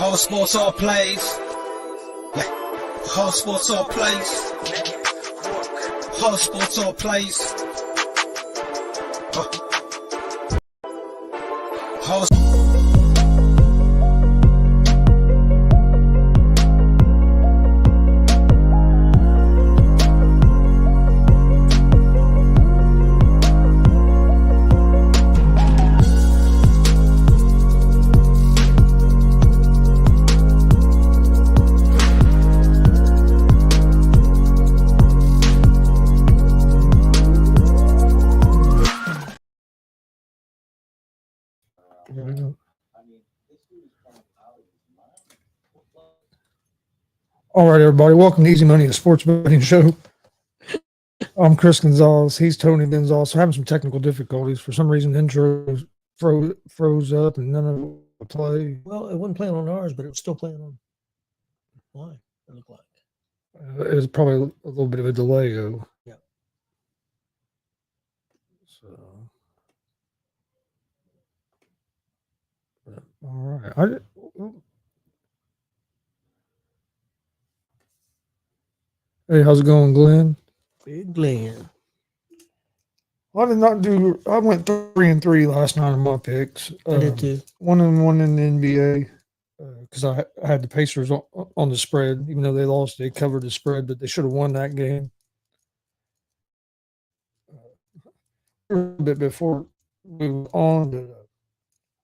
Whole sports all plays. Yeah. Whole sports all plays. Whole sports all plays. Whole All right, everybody. Welcome to Easy Money, a sports betting show. I'm Chris Gonzalez. He's Tony Gonzalez. We're having some technical difficulties. For some reason, the intro froze up and none of it would play. Well, it wasn't playing on ours, but it was still playing on mine, it looked like. It was probably a little bit of a delay, though. Yeah. So, all right. Hey, how's it going, Glenn? Big Glenn. I did not do. I went 3-3 last night in my picks. I did too. 1-1 in the NBA because I had the Pacers on the spread. Even though they lost, they covered the spread, but they should have won that game. A bit before we were on,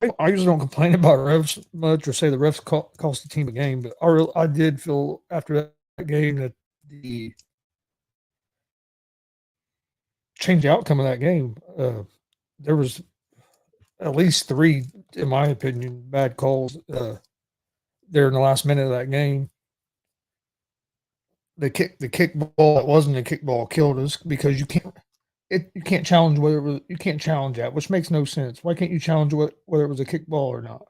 but I usually don't complain about refs much or say the refs cost the team a game, but I did feel after that game that the change the outcome of that game. There was at least 3, in my opinion, bad calls there in the last minute of that game. The kickball, it wasn't a kickball, killed us because you can't challenge whether it was, you can't challenge that, which makes no sense. Why can't you challenge whether it was a kickball or not?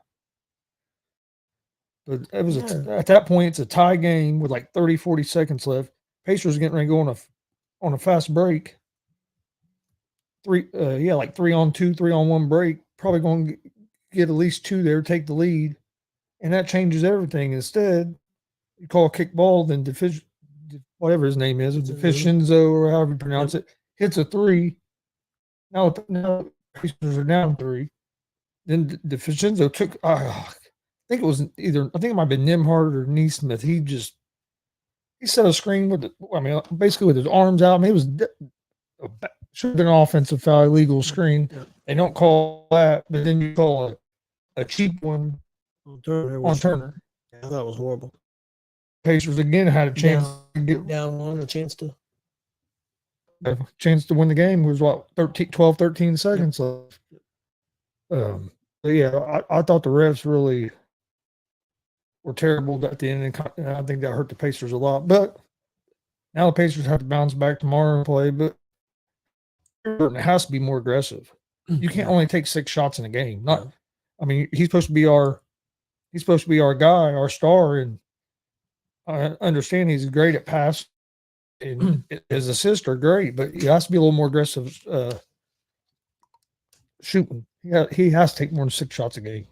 But it was at that point, it's a tie game with like 30, 40 seconds left. Pacers getting ready to go on a fast break. 3-on-2, 3-on-1 break. Probably going to get at least 2 there, take the lead, and that changes everything. Instead, you call a kickball, then whatever his name is, DeFicenzo or however you pronounce it, hits a 3. Now Pacers are down 3. Then DeFicenzo took. I think it might have been Nimhart or Neesmith. He set a screen basically with his arms out. I mean, it was should have been an offensive foul, illegal screen. Yeah. They don't call that, but then you call a cheap one on Turner. Yeah, that was horrible. Pacers again had a chance to get down one, a chance to win the game. It was what 12, 13 seconds left. But yeah, I thought the refs really were terrible at the end, and I think that hurt the Pacers a lot. But now the Pacers have to bounce back tomorrow and play, but it has to be more aggressive. You can't only take 6 shots in a game. He's supposed to be our guy, our star, and I understand he's great at pass, and his assists are great, but he has to be a little more aggressive shooting. He has to take more than 6 shots a game.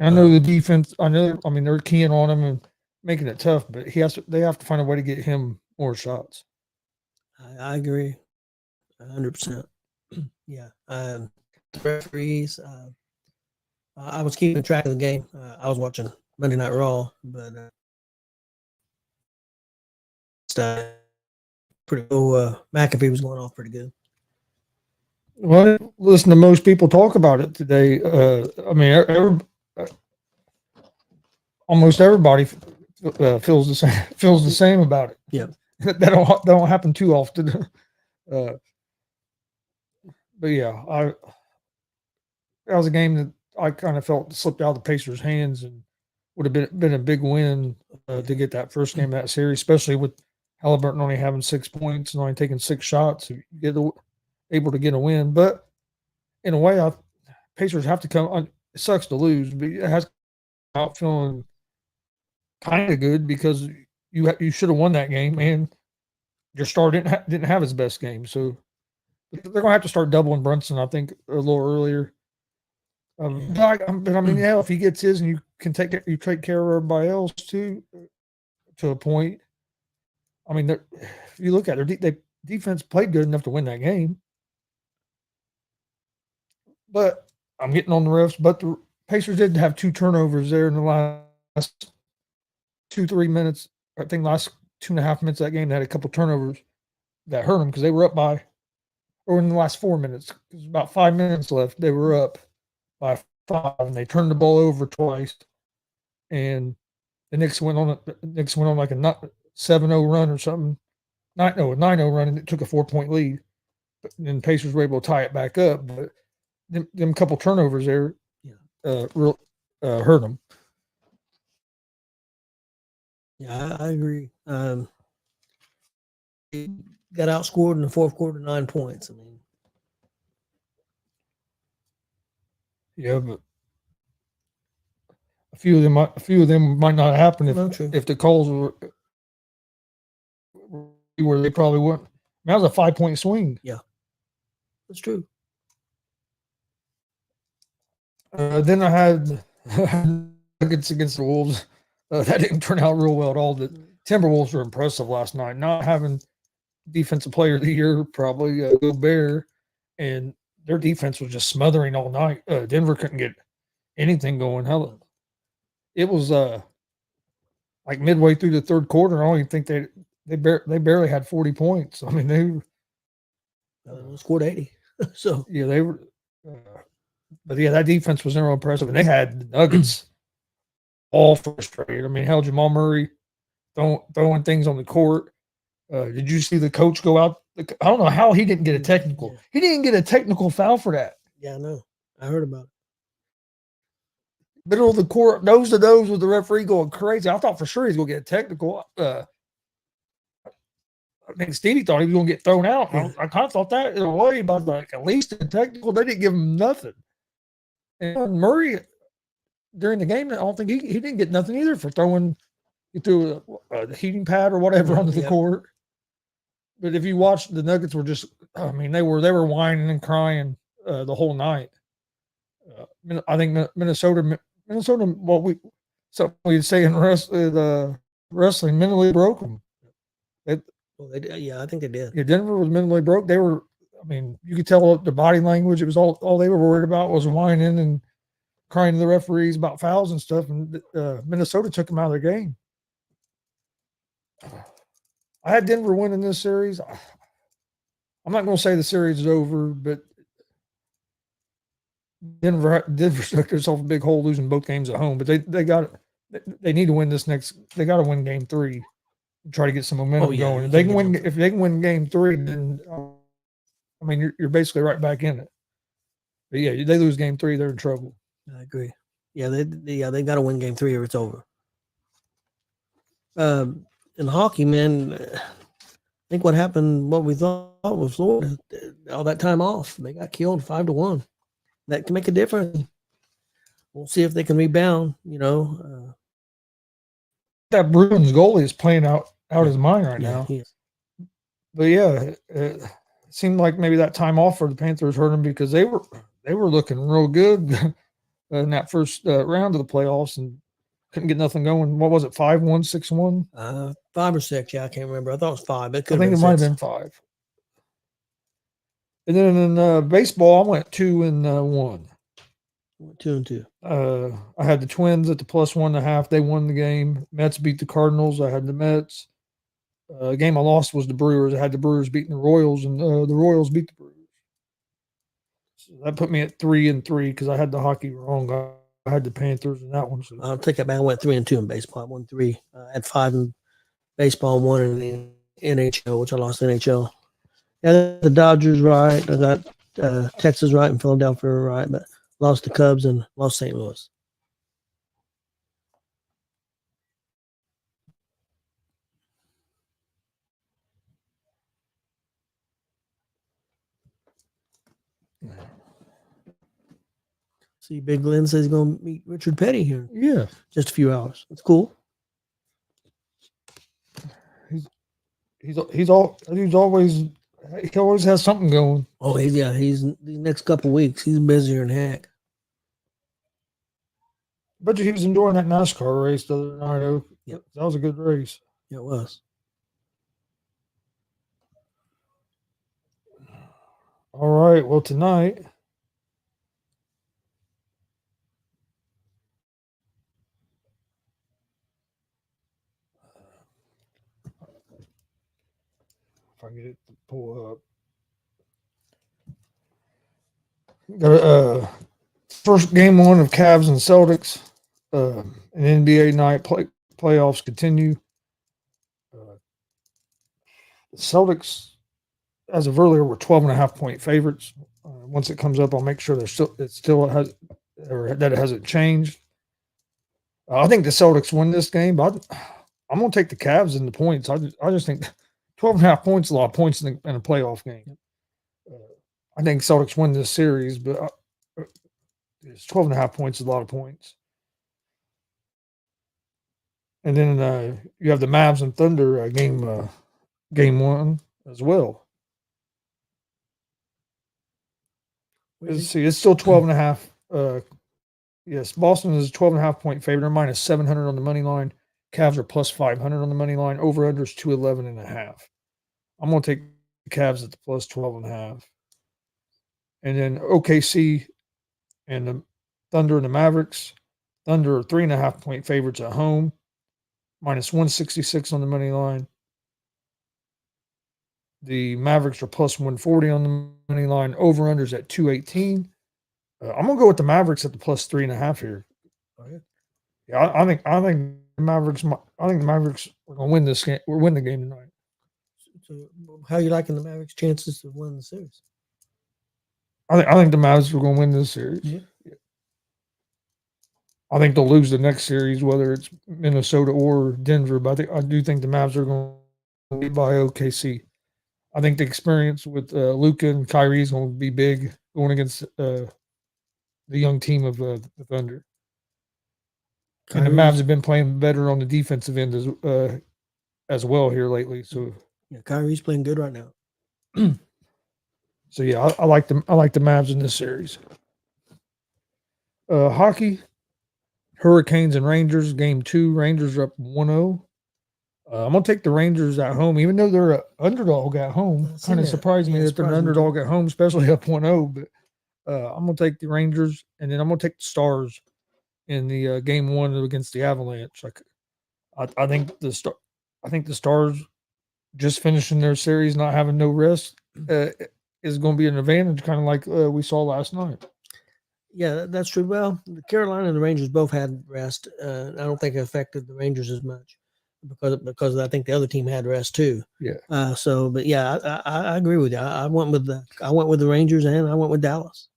I know the defense. They're keying on him and making it tough, but they have to find a way to get him more shots. I agree, 100%. Yeah, the referees. I was keeping track of the game. I was watching Monday Night Raw, but pretty cool. McAfee was going off pretty good. Well, listen to most people talk about it today. Almost everybody feels the same about it. Yeah, that don't happen too often. But yeah, that was a game that I kind of felt slipped out of the Pacers' hands and would have been a big win to get that first game of that series, especially with Halliburton only having 6 points and only taking 6 shots. You get able to get a win, but in a way, Pacers have to come. It sucks to lose, but it has to come out feeling kind of good because you should have won that game, and your star didn't have his best game. So they're going to have to start doubling Brunson, I think, a little earlier. But I mean, yeah, if he gets his and you can take care of everybody else too, to a point. I mean, if you look at it, their defense played good enough to win that game. But I'm getting on the refs. But the Pacers did have 2 turnovers there in the last 2-3 minutes. I think last 2.5 minutes of that game, they had a couple turnovers that hurt them because they were up by, or in the last 4 minutes, there's about 5 minutes left. They were up by 5, and they turned the ball over twice. And the Knicks went on like a 7-0 run or something. 9-0 run, and it took a 4-point lead. But then Pacers were able to tie it back up. But them couple turnovers there hurt them. Yeah, I agree. He got outscored in the fourth quarter, 9 points. I mean, yeah, but a few of them might not happen if the calls were where they probably wouldn't. That was a 5-point swing. Yeah, that's true. Then I had Nuggets against the Wolves. That didn't turn out real well at all. The Timberwolves were impressive last night. Not having defensive player of the year, probably Gobert, and their defense was just smothering all night. Denver couldn't get anything going. Hell, it was like midway through the third quarter. I don't even think they barely had 40 points. I mean, they scored 80. So yeah, they were. But yeah, that defense was real impressive, and they had the Nuggets all frustrated. I mean, hell, Jamal Murray throwing things on the court. Did you see the coach go out? I don't know how he didn't get a technical. Yeah. He didn't get a technical foul for that. Yeah, I know. I heard about it. Middle of the court, nose to nose with the referee going crazy. I thought for sure he's going to get a technical. I think Stevie thought he was going to get thrown out. Yeah. I kind of thought that in a way, but like at least a technical. They didn't give him nothing. And Murray, during the game, I don't think he didn't get nothing either for throwing through a heating pad or whatever onto the court. But if you watch, the Nuggets were just, I mean, they were whining and crying the whole night. I think Minnesota, what we'd say in wrestling, mentally broke them. I think they did. Yeah, Denver was mentally broke. They were, I mean, you could tell the body language. It was all they were worried about was whining and crying to the referees about fouls and stuff. And Minnesota took them out of their game. I had Denver winning this series. I'm not going to say the series is over, but Denver stuck themselves a big hole losing both games at home. But they need to win this next. They got to win game 3, and try to get some momentum going. If they can win game 3, then I mean you're basically right back in it. But yeah, they lose game 3, they're in trouble. I agree. Yeah, they got to win game 3 or it's over. In hockey, man, I think what happened, what we thought was Florida, all that time off, they got killed 5-1. That can make a difference. We'll see if they can rebound. That Bruins goalie is playing out his mind right now. But yeah, it seemed like maybe that time off for the Panthers hurt them because they were looking real good in that first round of the playoffs and couldn't get nothing going. What was it, 5-1, 6-1? 5 or 6, yeah, I can't remember. I thought it was 5. I think it might have been 5. And then in baseball, I went 2-1. 2-2. I had the Twins at the +1.5. They won the game. Mets beat the Cardinals. I had the Mets. The game I lost was the Brewers. I had the Brewers beating the Royals, and the Royals beat the Brewers. So that put me at 3-3 because I had the hockey wrong. I had the Panthers in that one. So. I'll take it back. I went 3-2 in baseball. I won 3. I had 5 in baseball, 1 in the NHL, which I lost NHL. Yeah, the Dodgers right. I got Texas right and Philadelphia right, but lost the Cubs and lost St. Louis. See, Big Glenn says he's going to meet Richard Petty here. Yeah. Just a few hours. That's cool. He always has something going. Oh, he's the next couple of weeks. He's busier than heck. Bet you he was enjoying that NASCAR race the other night. Though. Yep. That was a good race. It was. All right. Well, tonight, if I get it to pull up, got first game one of Cavs and Celtics. An NBA night playoffs continue. The Celtics, as of earlier, were 12.5-point favorites. Once it comes up, I'll make sure it still has, or that it hasn't changed. I think the Celtics win this game, but I'm going to take the Cavs in the points. I just think 12.5 points is a lot of points in a playoff game. I think Celtics win this series, but 12.5 points is a lot of points. And then you have the Mavs and Thunder game one as well. Let's see, it's still 12.5. Yes, Boston is a 12.5-point favorite. They're minus 700 on the money line. Cavs are plus 500 on the money line. Over under is 211.5. I'm going to take the Cavs at the plus 12.5. And then OKC and the Thunder and the Mavericks. Thunder are 3.5-point favorites at home. Minus 166 on the money line. The Mavericks are plus 140 on the money line. Over unders at 218. I'm gonna go with the Mavericks at the plus 3.5 here. Yeah, I think the Mavericks. I think the Mavericks are gonna win this game. We're win the game tonight. So, how are you liking the Mavericks' chances of winning the series? I think the Mavs are gonna win this series. Yeah. I think they'll lose the next series, whether it's Minnesota or Denver. But I do think the Mavs are going to beat by OKC. I think the experience with Luka and Kyrie is going to be big going against the young team of the Thunder. And the Mavs have been playing better on the defensive end as well here lately. So yeah, Kyrie's playing good right now. So yeah, I like them. I like the Mavs in this series. Hockey, Hurricanes and Rangers, game 2. Rangers are up 1-0. I'm going to take the Rangers at home, even though they're an underdog at home. Kind of surprised me that they're an underdog at home, especially up 1-0. But I'm going to take the Rangers, and then I'm going to take the Stars in the game 1 against the Avalanche. I think the Stars just finishing their series, not having no rest, is going to be an advantage, kind of like we saw last night. Yeah, that's true. Well, the Carolina and the Rangers both had rest. I don't think it affected the Rangers as much because I think the other team had rest too. Yeah. But yeah, I agree with you. I went with the Rangers and I went with Dallas.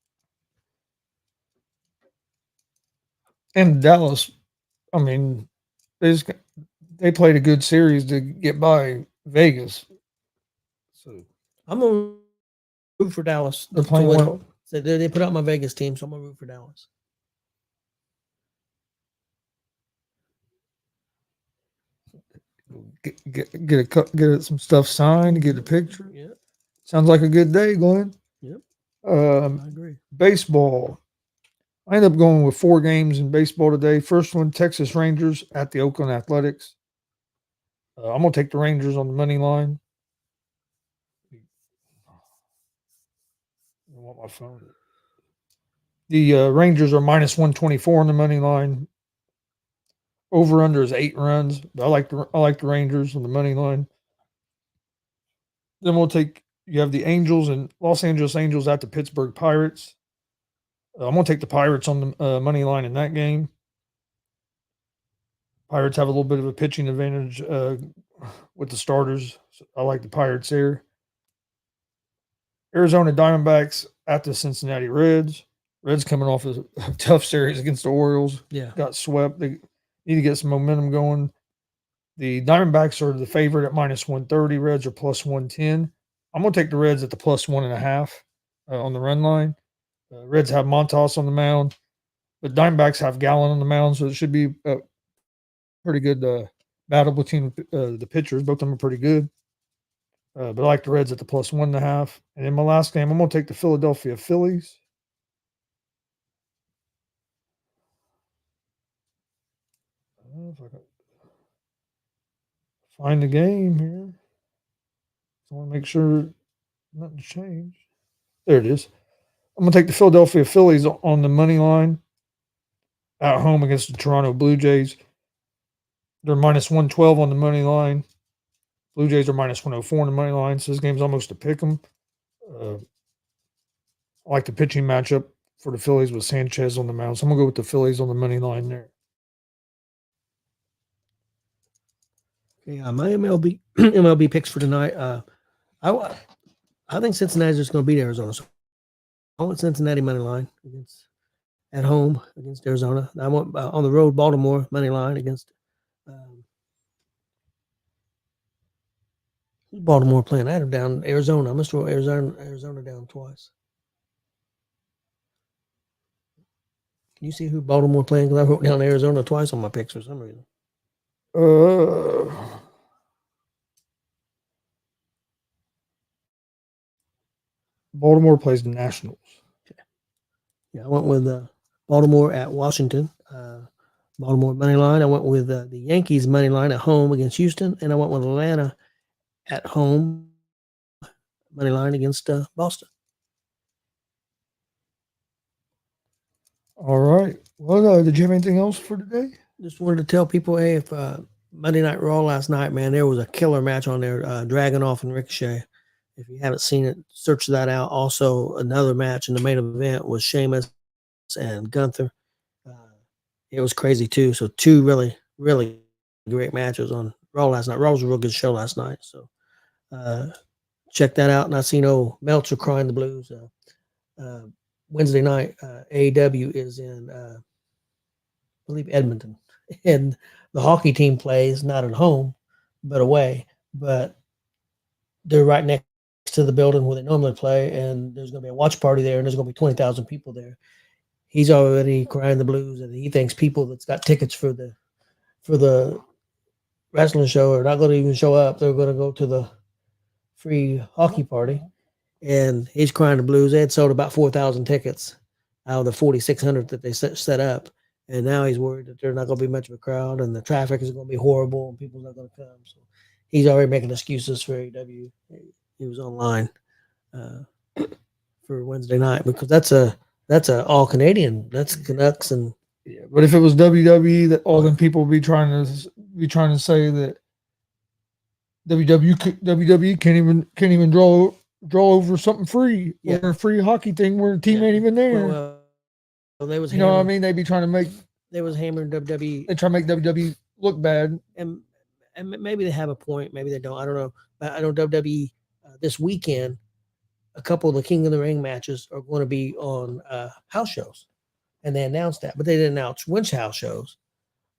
And Dallas, I mean, they played a good series to get by Vegas. So I'm gonna root for Dallas. They're playing well. So they put out my Vegas team, so I'm gonna root for Dallas. Get some stuff signed, get a picture. Yeah. Sounds like a good day, Glenn. Yep. I agree. Baseball. I ended up going with 4 games in baseball today. First one, Texas Rangers at the Oakland Athletics. I'm going to take the Rangers on the money line. I want my phone. The Rangers are minus 124 on the money line. Over under is 8 runs. But I like the Rangers on the money line. Then you have the Angels and Los Angeles Angels at the Pittsburgh Pirates. I'm going to take the Pirates on the money line in that game. Pirates have a little bit of a pitching advantage with the starters. So I like the Pirates there. Arizona Diamondbacks at the Cincinnati Reds. Reds coming off a tough series against the Orioles. Yeah. Got swept. They need to get some momentum going. The Diamondbacks are the favorite at minus 130. Reds are plus 110. I'm going to take the Reds at the plus 1.5 on the run line. Reds have Montas on the mound. The Diamondbacks have Gallen on the mound, so it should be a pretty good battle between the pitchers. Both of them are pretty good. But I like the Reds at the plus 1.5. And in my last game, I'm going to take the Philadelphia Phillies find the game here. I want to make sure nothing's changed. There it is. I'm going to take the Philadelphia Phillies on the money line at home against the Toronto Blue Jays. They're minus 112 on the money line. Blue Jays are minus 104 on the money line, so this game's almost a pick 'em. I like the pitching matchup for the Phillies with Sanchez on the mound, so I'm going to go with the Phillies on the money line there. Yeah, my MLB MLB picks for tonight. I think Cincinnati's just going to beat Arizona. So I want Cincinnati money line at home against Arizona. I want on the road Baltimore money line against. Baltimore playing? I had them down Arizona. I must roll Arizona down twice. Can you see who Baltimore playing? Because I wrote down Arizona twice on my picks for some reason. Baltimore plays the Nationals. Okay. Yeah, I went with Baltimore at Washington. Baltimore money line. I went with the Yankees money line at home against Houston, and I went with Atlanta at home money line against Boston. All right. Well, did you have anything else for today? Just wanted to tell people, hey, if Monday Night Raw last night, man, there was a killer match on there, Dragunov and Ricochet. If you haven't seen it, search that out. Also, another match in the main event was Sheamus and Gunther. It was crazy too. So two really, really great matches on Raw last night. Raw was a real good show last night. So check that out. And I seen Meltzer crying the blues. Wednesday night, AEW is in, I believe, Edmonton. And the hockey team plays not at home, but away. But they're right next to the building where they normally play. And there's going to be a watch party there. And there's going to be 20,000 people there. He's already crying the blues. And he thinks people that's got tickets for the wrestling show are not going to even show up. They're going to go to the free hockey party. And he's crying the blues. They had sold about 4,000 tickets out of the 4,600 that they set up. And now he's worried that there's not going to be much of a crowd and the traffic is going to be horrible and people's not going to come. So he's already making excuses for AEW. He was online for Wednesday night because that's a all Canadian. That's Canucks and yeah. But if it was WWE, that all them people would be trying to say that WWE can't even draw over something free or a free hockey thing where the team ain't even there. Well, they was know what I mean? They be trying to make hammering WWE. They try to make WWE look bad, and maybe they have a point. Maybe they don't. I don't know. But I know WWE this weekend, a couple of the King of the Ring matches are going to be on house shows, and they announced that, but they didn't announce which house shows.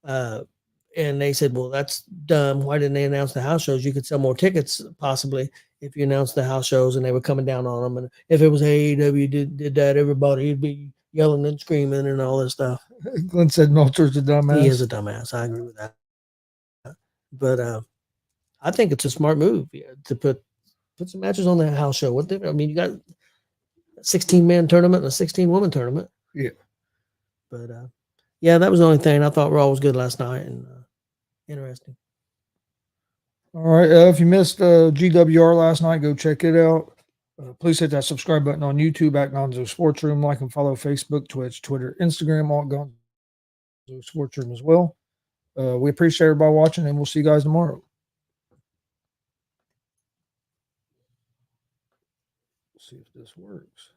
And they said, well, that's dumb. Why didn't they announce the house shows? You could sell more tickets possibly if you announced the house shows and they were coming down on them. And if it was AEW did that, everybody would be yelling and screaming and all this stuff. Glenn said Meltzer's a dumbass. He is a dumbass. I agree with that. But I think it's a smart move to put some matches on the house show. I mean, you got a 16-man tournament and a 16-woman tournament. Yeah. But yeah, that was the only thing. I thought Raw was good last night and interesting. All right. If you missed GWR last night, go check it out. Please hit that subscribe button on YouTube at Gonzo Sports Room. Like and follow Facebook, Twitch, Twitter, Instagram, all Gonzo Sports Room as well. We appreciate everybody watching, and we'll see you guys tomorrow. Let's see if this works.